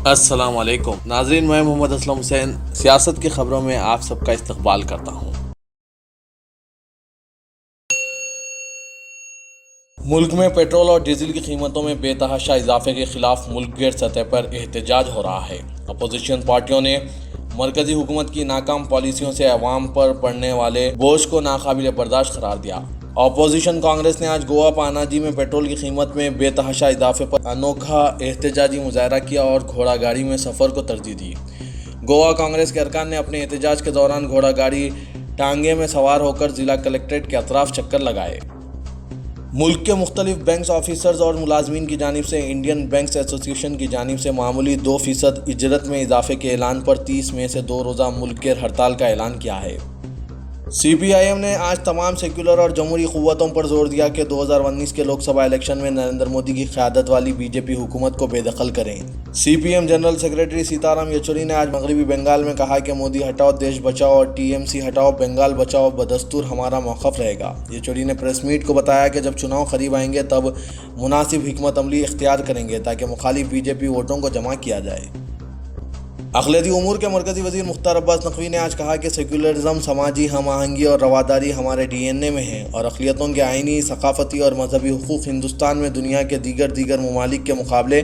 السلام علیکم ناظرین، میں محمد اسلم حسین سیاست کی خبروں میں آپ سب کا استقبال کرتا ہوں۔ ملک میں پیٹرول اور ڈیزل کی قیمتوں میں بے تحاشا اضافے کے خلاف ملک گیر سطح پر احتجاج ہو رہا ہے۔ اپوزیشن پارٹیوں نے مرکزی حکومت کی ناکام پالیسیوں سے عوام پر پڑنے والے بوجھ کو ناقابل برداشت قرار دیا۔ اپوزیشن کانگریس نے آج گوا پاناجی میں پیٹرول کی قیمت میں بے تحاشا اضافے پر انوکھا احتجاجی مظاہرہ کیا اور گھوڑا گاڑی میں سفر کو ترجیح دی۔ گوا کانگریس کے ارکان نے اپنے احتجاج کے دوران گھوڑا گاڑی ٹانگے میں سوار ہو کر ضلع کلکٹریٹ کے اطراف چکر لگائے۔ ملک کے مختلف بینکس آفیسرز اور ملازمین کی جانب سے انڈین بینکس ایسوسی ایشن کی جانب سے معمولی 2% اجرت میں اضافے کے اعلان پر 30 مئی سے 2 روزہ ملک گیر ہڑتال کا اعلان کیا ہے۔ سی پی آئی ایم نے آج تمام سیکولر اور جمہوری قوتوں پر زور دیا کہ 2019 کے لوک سبھا الیکشن میں نریندر مودی کی قیادت والی بی جے پی حکومت کو بے دخل کریں۔ C P M general secretary Sitaram Yechury نے آج مغربی بنگال میں کہا کہ مودی ہٹاؤ دیش بچاؤ اور ٹی ایم سی ہٹاؤ بنگال بچاؤ بدستور ہمارا موقف رہے گا۔ یچوری نے پریس میٹ کو بتایا کہ جب چناؤ قریب آئیں گے تب مناسب حکمت عملی اختیار کریں گے تاکہ مخالف بی جے پی ووٹوں کو جمع کیا جائے۔ اقلیتی امور کے مرکزی وزیر مختار عباس نقوی نے آج کہا کہ سیکولرزم، سماجی ہم آہنگی اور رواداری ہمارے ڈی این اے میں ہے اور اقلیتوں کے آئینی، ثقافتی اور مذہبی حقوق ہندوستان میں دنیا کے دیگر ممالک کے مقابلے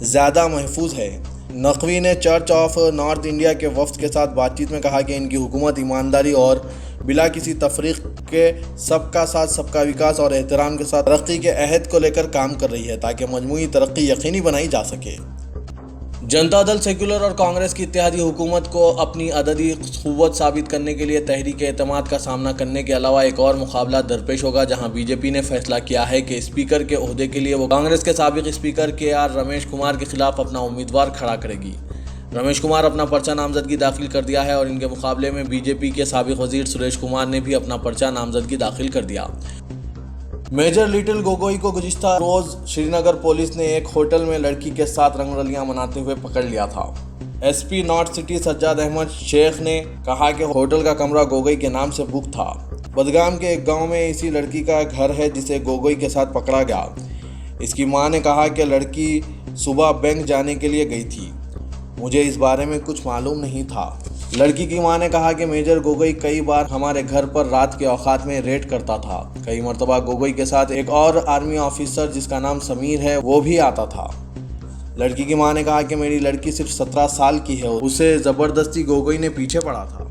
زیادہ محفوظ ہے۔ نقوی نے چرچ آف نارتھ انڈیا کے وفد کے ساتھ بات چیت میں کہا کہ ان کی حکومت ایمانداری اور بلا کسی تفریق کے سب کا ساتھ سب کا وکاس اور احترام کے ساتھ ترقی کے عہد کو لے کر کام کر رہی ہے تاکہ مجموعی ترقی یقینی بنائی جا سکے۔ جنتا دل سیکولر اور کانگریس کی اتحادی حکومت کو اپنی عددی قوت ثابت کرنے کے لیے تحریک اعتماد کا سامنا کرنے کے علاوہ ایک اور مقابلہ درپیش ہوگا، جہاں بی جے پی نے فیصلہ کیا ہے کہ اسپیکر کے عہدے کے لیے وہ کانگریس کے سابق اسپیکر کے آر رمیش کمار کے خلاف اپنا امیدوار کھڑا کرے گی۔ رمیش کمار اپنا پرچہ نامزدگی داخل کر دیا ہے اور ان کے مقابلے میں بی جے پی کے سابق وزیر سریش کمار نے بھی اپنا پرچہ نامزدگی داخل کر دیا۔ میجر لیٹل گوگوئی کو گزشتہ روز شری نگر پولیس نے ایک ہوٹل میں لڑکی کے ساتھ رنگ رلیاں مناتے ہوئے پکڑ لیا تھا۔ S P north city Sajjad Ahmed Sheikh نے کہا کہ ہوٹل کا کمرہ گوگوئی کے نام سے بک تھا۔ بدگام کے ایک گاؤں میں اسی لڑکی کا گھر ہے جسے گوگوئی کے ساتھ پکڑا گیا۔ اس کی ماں نے کہا کہ لڑکی صبح بینک جانے کے لیے گئی تھی، مجھے اس بارے میں کچھ معلوم نہیں تھا۔ لڑکی کی ماں نے کہا کہ میجر گوگوئی کئی بار ہمارے گھر پر رات کے اوقات میں ریڈ کرتا تھا۔ کئی مرتبہ گوگوئی کے ساتھ ایک اور آرمی آفیسر جس کا نام سمیر ہے وہ بھی آتا تھا۔ لڑکی کی ماں نے کہا کہ میری لڑکی صرف 17 سال کی ہے، اسے زبردستی گوگوئی نے پیچھے پڑا تھا۔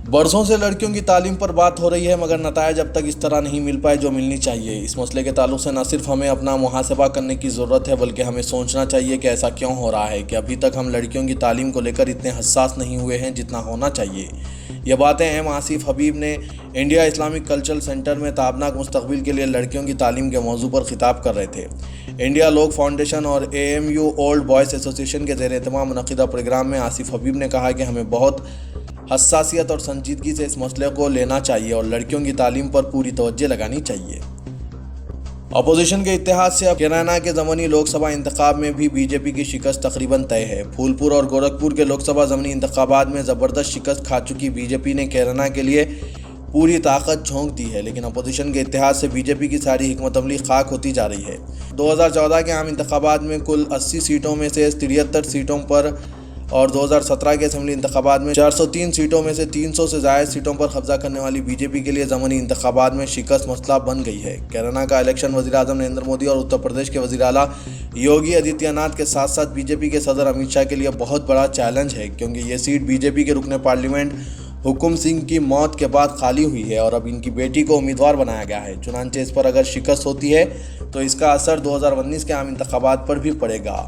برسوں سے لڑکیوں کی تعلیم پر بات ہو رہی ہے مگر نتائج اب تک اس طرح نہیں مل پائے جو ملنی چاہیے۔ اس مسئلے کے تعلق سے نہ صرف ہمیں اپنا محاسبہ کرنے کی ضرورت ہے بلکہ ہمیں سوچنا چاہیے کہ ایسا کیوں ہو رہا ہے کہ ابھی تک ہم لڑکیوں کی تعلیم کو لے کر اتنے حساس نہیں ہوئے ہیں جتنا ہونا چاہیے۔ یہ باتیں ایم آصف حبیب نے انڈیا اسلامک کلچرل سینٹر میں تابناک مستقبل کے لیے لڑکیوں کی تعلیم کے موضوع پر خطاب کر رہے تھے۔ انڈیا لوک فاؤنڈیشن اور A M U old boys association کے زیر اہتمام منعقدہ پروگرام میں آصف حبیب نے کہا کہ ہمیں بہت حساسیت اور سنجیدگی سے اس مسئلے کو لینا چاہیے اور لڑکیوں کی تعلیم پر پوری توجہ لگانی چاہیے۔ اپوزیشن کے اتحاد سے اب کیرانہ کے ضمنی لوک سبھا انتخاب میں بھی بی جے پی کی شکست تقریباً طے ہے۔ پھولپور اور گورکھپور کے لوک سبھا ضمنی انتخابات میں زبردست شکست کھا چکی بی جے پی نے کیرانہ کے لیے پوری طاقت جھونک دی ہے، لیکن اپوزیشن کے اتحاد سے بی جے پی کی ساری حکمت عملی خاک ہوتی جا رہی ہے۔ 2014 کے عام انتخابات میں کل 80 سیٹوں میں سے 73 سیٹوں پر اور 2017 کے اسمبلی انتخابات میں 403 سیٹوں میں سے 300 سے زائد سیٹوں پر قبضہ کرنے والی بی جے پی کے لیے ضمنی انتخابات میں شکست مسئلہ بن گئی ہے۔ کیرانہ کا الیکشن وزیر اعظم نریندر مودی اور اتر پردیش کے وزیر اعلیٰ یوگی آدتیہ ناتھ کے ساتھ ساتھ بی جے پی کے صدر امت شاہ کے لیے بہت بڑا چیلنج ہے، کیونکہ یہ سیٹ بی جے پی کے رکن پارلیمنٹ حکم سنگھ کی موت کے بعد خالی ہوئی ہے اور اب ان کی بیٹی کو امیدوار بنایا گیا ہے۔ چنانچہ اس پر اگر شکست ہوتی ہے تو اس کا اثر 2019 کے عام انتخابات پر بھی پڑے گا۔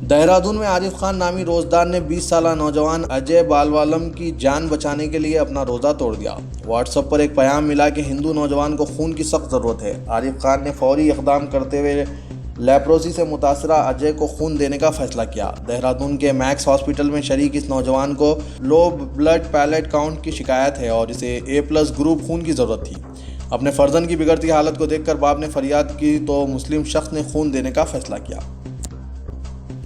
دہرادون میں عارف خان نامی روزدار نے 20 سالہ نوجوان اجے بالوالم کی جان بچانے کے لیے اپنا روزہ توڑ دیا۔ واٹس ایپ پر ایک پیغام ملا کہ ہندو نوجوان کو خون کی سخت ضرورت ہے۔ عارف خان نے فوری اقدام کرتے ہوئے لیپروسی سے متاثرہ اجے کو خون دینے کا فیصلہ کیا۔ دہرادون کے میکس ہاسپٹل میں شریک اس نوجوان کو لو بلڈ پیلیٹ کاؤنٹ کی شکایت ہے اور اسے A+ گروپ خون کی ضرورت تھی۔ اپنے فرزند کی بگڑتی حالت کو دیکھ کر باپ نے فریاد کی تو مسلم شخص نے خون دینے کا فیصلہ کیا۔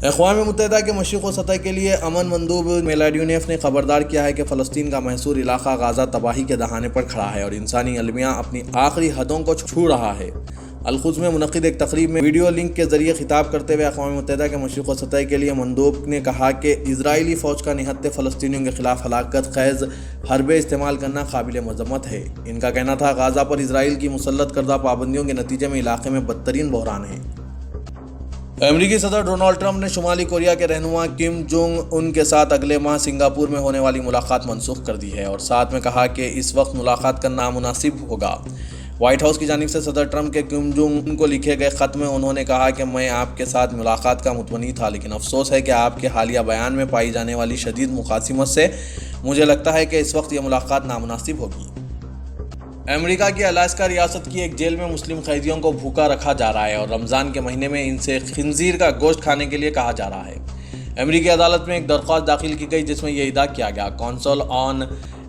اقوام متحدہ کے مشرق و سطح کے لیے امن مندوب میلاڈیونیف نے خبردار کیا ہے کہ فلسطین کا محصور علاقہ غازہ تباہی کے دہانے پر کھڑا ہے اور انسانی المیہ اپنی آخری حدوں کو چھو رہا ہے۔ القدس میں منعقد ایک تقریب میں ویڈیو لنک کے ذریعے خطاب کرتے ہوئے اقوام متحدہ کے مشرق وسطی کے لیے مندوب نے کہا کہ اسرائیلی فوج کا نہتے فلسطینیوں کے خلاف ہلاکت خیز حربے استعمال کرنا قابل مذمت ہے۔ ان کا کہنا تھا غزہ پر اسرائیل کی مسلط کردہ پابندیوں کے نتیجے میں علاقے میں بدترین بحران ہے۔ امریکی صدر ڈونلڈ ٹرمپ نے شمالی کوریا کے رہنما کم جونگ ان کے ساتھ اگلے ماہ سنگاپور میں ہونے والی ملاقات منسوخ کر دی ہے اور ساتھ میں کہا کہ اس وقت ملاقات کرنا نامناسب ہوگا۔ وائٹ ہاؤس کی جانب سے صدر ٹرمپ کے کم جونگ ان کو لکھے گئے خط میں انہوں نے کہا کہ میں آپ کے ساتھ ملاقات کا متمنی تھا، لیکن افسوس ہے کہ آپ کے حالیہ بیان میں پائی جانے والی شدید مخاصمت سے مجھے لگتا ہے کہ اس وقت یہ ملاقات نامناسب ہوگی۔ امریکہ کی الاسکا ریاست کی ایک جیل میں مسلم قیدیوں کو بھوکا رکھا جا رہا ہے اور رمضان کے مہینے میں ان سے خنزیر کا گوشت کھانے کے لیے کہا جا رہا ہے۔ امریکی عدالت میں ایک درخواست داخل کی گئی جس میں یہ ادعا کیا گیا۔ کونسل آن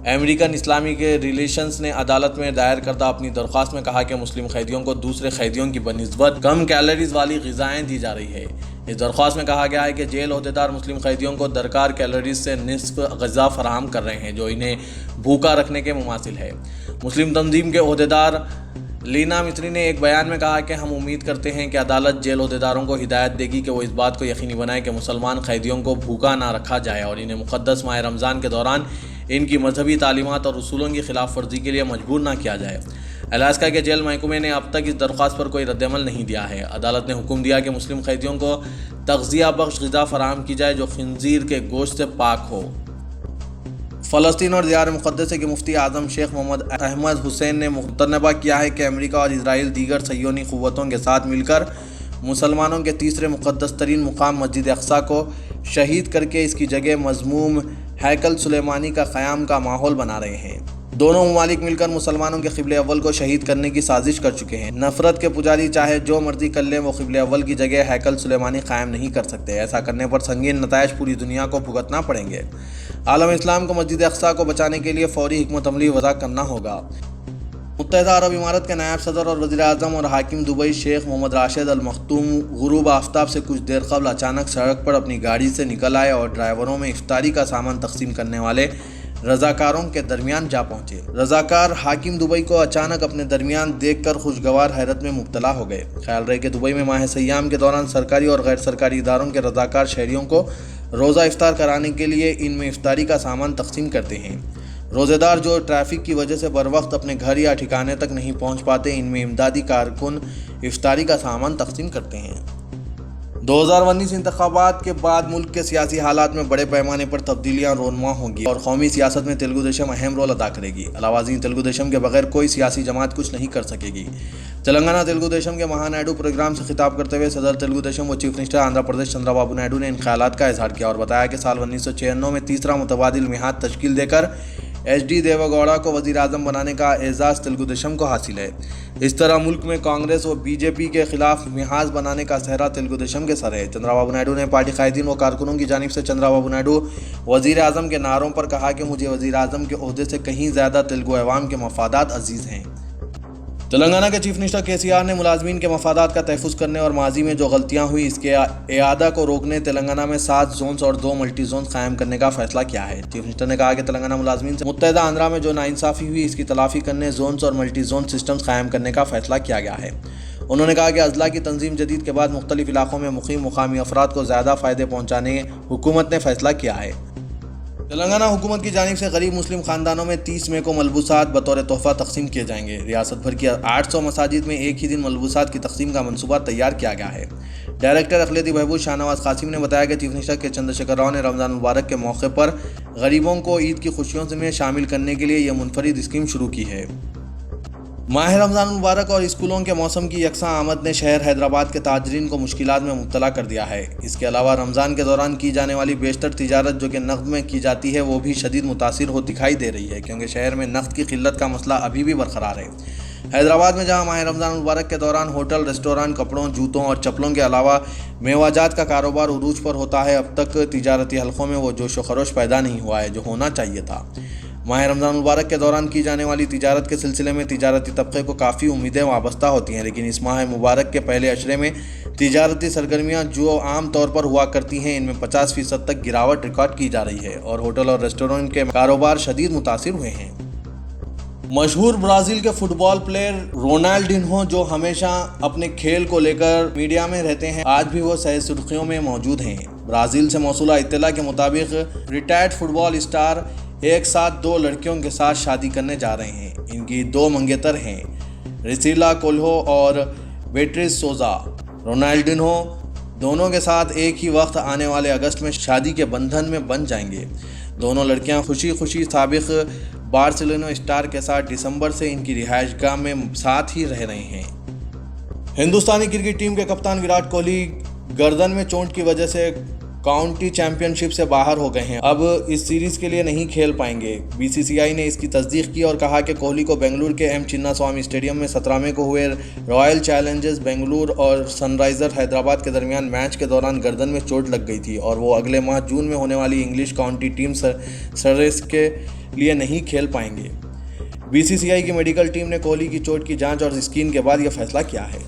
امریکن اسلامک ریلیشنز نے عدالت میں دائر کردہ اپنی درخواست میں کہا کہ مسلم قیدیوں کو دوسرے قیدیوں کی بنسبت کم کیلوریز والی غذائیں دی جا رہی ہے۔ اس درخواست میں کہا گیا ہے کہ جیل عہدیدار مسلم قیدیوں کو درکار کیلوریز سے نصف غذا فراہم کر رہے ہیں جو انہیں بھوکا رکھنے کے مماثل ہے۔ مسلم تنظیم کے عہدیدار لینا متری نے ایک بیان میں کہا کہ ہم امید کرتے ہیں کہ عدالت جیل عہدیداروں کو ہدایت دے گی کہ وہ اس بات کو یقینی بنائے کہ مسلمان قیدیوں کو بھوکا نہ رکھا جائے اور انہیں مقدس ماہ رمضان کے دوران ان کی مذہبی تعلیمات اور اصولوں کی خلاف ورزی کے لیے مجبور نہ کیا جائے۔ الاسکا کے جیل محکمے نے اب تک اس درخواست پر کوئی رد عمل نہیں دیا ہے۔ عدالت نے حکم دیا کہ مسلم قیدیوں کو تغذیہ بخش غذا فراہم کی جائے جو خنزیر کے گوشت سے پاک ہو۔ فلسطین اور دیار مقدسہ کے مفتی اعظم شیخ محمد احمد حسین نے متنبہ کیا ہے کہ امریکہ اور اسرائیل دیگر صہیونی قوتوں کے ساتھ مل کر مسلمانوں کے تیسرے مقدس ترین مقام مسجد اقصیٰ کو شہید کر کے اس کی جگہ مذموم ہیکل سلیمانی کا قیام کا ماحول بنا رہے ہیں۔ دونوں ممالک مل کر مسلمانوں کے قبلہ اول کو شہید کرنے کی سازش کر چکے ہیں۔ نفرت کے پجاری چاہے جو مرضی کر لیں، وہ قبلہ اول کی جگہ ہیکل سلیمانی قائم نہیں کر سکتے۔ ایسا کرنے پر سنگین نتائج پوری دنیا کو بھگتنا پڑیں گے۔ عالم اسلام کو مسجد اقصیٰ کو بچانے کے لیے فوری حکمت عملی وضع کرنا ہوگا۔ متحدہ عرب امارات کے نائب صدر اور وزیر اعظم اور حاکم دبئی شیخ محمد راشد المختوم غروب آفتاب سے کچھ دیر قبل اچانک سڑک پر اپنی گاڑی سے نکل آئے اور ڈرائیوروں میں افطاری کا سامان تقسیم کرنے والے رضاکاروں کے درمیان جا پہنچے۔ رضاکار حاکم دبئی کو اچانک اپنے درمیان دیکھ کر خوشگوار حیرت میں مبتلا ہو گئے۔ خیال رہے کہ دبئی میں ماہ سیام کے دوران سرکاری اور غیر سرکاری اداروں کے رضاکار شہریوں کو روزہ افطار کرانے کے لیے ان میں افطاری کا سامان تقسیم کرتے ہیں۔ روزے دار جو ٹریفک کی وجہ سے بر وقت اپنے گھر یا ٹھکانے تک نہیں پہنچ پاتے، ان میں امدادی کارکن افطاری کا سامان تقسیم کرتے ہیں۔ 2019 انتخابات کے بعد ملک کے سیاسی حالات میں بڑے پیمانے پر تبدیلیاں رونما ہوں گی اور قومی سیاست میں تلگو دیشم اہم رول ادا کرے گی۔ علاوہ ازیں تلگو دیشم کے بغیر کوئی سیاسی جماعت کچھ نہیں کر سکے گی۔ تلنگانہ تلگو دیشم کے مہا نائیڈو پروگرام سے خطاب کرتے ہوئے صدر تلگو دیشم و چیف منسٹر آندھرا پردیش چندرا بابو نائیڈو نے ان خیالات کا اظہار کیا اور بتایا کہ سال 1996 میں تیسرا متبادل میعاد تشکیل دے کر ایچ ڈی دیوے گوڑا کو وزیر اعظم بنانے کا اعزاز تلگو دیشم کو حاصل ہے۔ اس طرح ملک میں کانگریس و بی جے پی کے خلاف محاذ بنانے کا صحرا تلگو دیشم کے سر ہے۔ چندرا بابو نائیڈو نے پارٹی قائدین و کارکنوں کی جانب سے چندرا بابو نائیڈو وزیر اعظم کے نعروں پر کہا کہ مجھے وزیر اعظم کے عہدے سے کہیں زیادہ تلگو عوام کے مفادات عزیز ہیں۔ تلنگانہ کے چیف منسٹر کے سی آر نے ملازمین کے مفادات کا تحفظ کرنے اور ماضی میں جو غلطیاں ہوئی اس کے اعادہ کو روکنے تلنگانہ میں 7 زونز اور 2 ملٹی زونز قائم کرنے کا فیصلہ کیا ہے۔ چیف منسٹر نے کہا کہ تلنگانہ ملازمین سے متحدہ آندھرا میں جو ناانصافی ہوئی اس کی تلافی کرنے زونز اور ملٹی زون سسٹمز قائم کرنے کا فیصلہ کیا گیا ہے۔ انہوں نے کہا کہ اضلاع کی تنظیم جدید کے بعد مختلف علاقوں میں مقیم مقامی افراد کو زیادہ فائدے پہنچانے حکومت نے فیصلہ کیا ہے۔ تلنگانہ حکومت کی جانب سے غریب مسلم خاندانوں میں 30 مئی کو ملبوسات بطور تحفہ تقسیم کیے جائیں گے۔ ریاست بھر کی 800 مساجد میں ایک ہی دن ملبوسات کی تقسیم کا منصوبہ تیار کیا گیا ہے۔ ڈائریکٹر اقلیتی بہبود شاہ نواز قاسم نے بتایا کہ چیف منسٹر کے چندر شیکھر راؤ نے رمضان مبارک کے موقع پر غریبوں کو عید کی خوشیوں میں شامل کرنے کے لیے یہ منفرد اسکیم شروع کی ہے۔ ماہ رمضان مبارک اور اسکولوں کے موسم کی یکساں آمد نے شہر حیدرآباد کے تاجرین کو مشکلات میں مبتلا کر دیا ہے۔ اس کے علاوہ رمضان کے دوران کی جانے والی بیشتر تجارت جو کہ نقد میں کی جاتی ہے وہ بھی شدید متاثر ہو دکھائی دے رہی ہے کیونکہ شہر میں نقد کی قلت کا مسئلہ ابھی بھی برقرار ہے۔ حیدرآباد میں جہاں ماہ رمضان مبارک کے دوران ہوٹل، ریسٹوران، کپڑوں، جوتوں اور چپلوں کے علاوہ میوہ جات کا کاروبار عروج پر ہوتا ہے، اب تک تجارتی حلقوں میں وہ جوش و خروش پیدا نہیں ہوا ہے جو ہونا چاہیے تھا۔ ماہ رمضان مبارک کے دوران کی جانے والی تجارت کے سلسلے میں تجارتی طبقے کو کافی امیدیں وابستہ ہوتی ہیں، لیکن اس ماہ مبارک کے پہلے عشرے میں تجارتی سرگرمیاں جو عام طور پر ہوا کرتی ہیں ان میں 50% تک گراوٹ ریکارڈ کی جا رہی ہے اور ہوٹل اور ریسٹورنٹ کے کاروبار شدید متاثر ہوئے ہیں۔ مشہور برازیل کے فٹ بال پلیئر رونالڈینہو جو ہمیشہ اپنے کھیل کو لے کر میڈیا میں رہتے ہیں، آج بھی وہ سر سرخیوں میں موجود ہیں۔ برازیل سے موصولہ اطلاع کے مطابق ریٹائرڈ فٹ بال اسٹار ایک ساتھ 2 لڑکیوں کے ساتھ شادی کرنے جا رہے ہیں۔ ان کی 2 منگیتر ہیں، ریسیلا کولہو اور بیٹریس سوزا۔ رونالڈینہو دونوں کے ساتھ ایک ہی وقت آنے والے اگست میں شادی کے بندھن میں بندھ جائیں گے۔ دونوں لڑکیاں خوشی سابق بارسلونا اسٹار کے ساتھ دسمبر سے ان کی رہائش گاہ میں ساتھ ہی رہ رہے ہیں۔ ہندوستانی کرکٹ ٹیم کے کپتان وراٹ کوہلی گردن میں چوٹ کی وجہ سے کاؤنٹی چیمپئن شپ سے باہر ہو گئے ہیں، اب اس سیریز کے لیے نہیں کھیل پائیں گے۔ بی سی سی آئی نے اس کی تصدیق کی اور کہا کہ کوہلی کو بنگلور کے ایم چنا سوامی اسٹیڈیم میں 17 مئی کو ہوئے رائل چیلنجرز بنگلور اور سن رائزر حیدرآباد کے درمیان میچ کے دوران گردن میں چوٹ لگ گئی تھی اور وہ اگلے ماہ جون میں ہونے والی انگلش کاؤنٹی ٹیم سرریس کے لیے نہیں کھیل پائیں گے۔ بی سی سی آئی کی میڈیکل ٹیم نے کوہلی کی چوٹ کی جانچ اور اسکین کے بعد یہ فیصلہ کیا ہے۔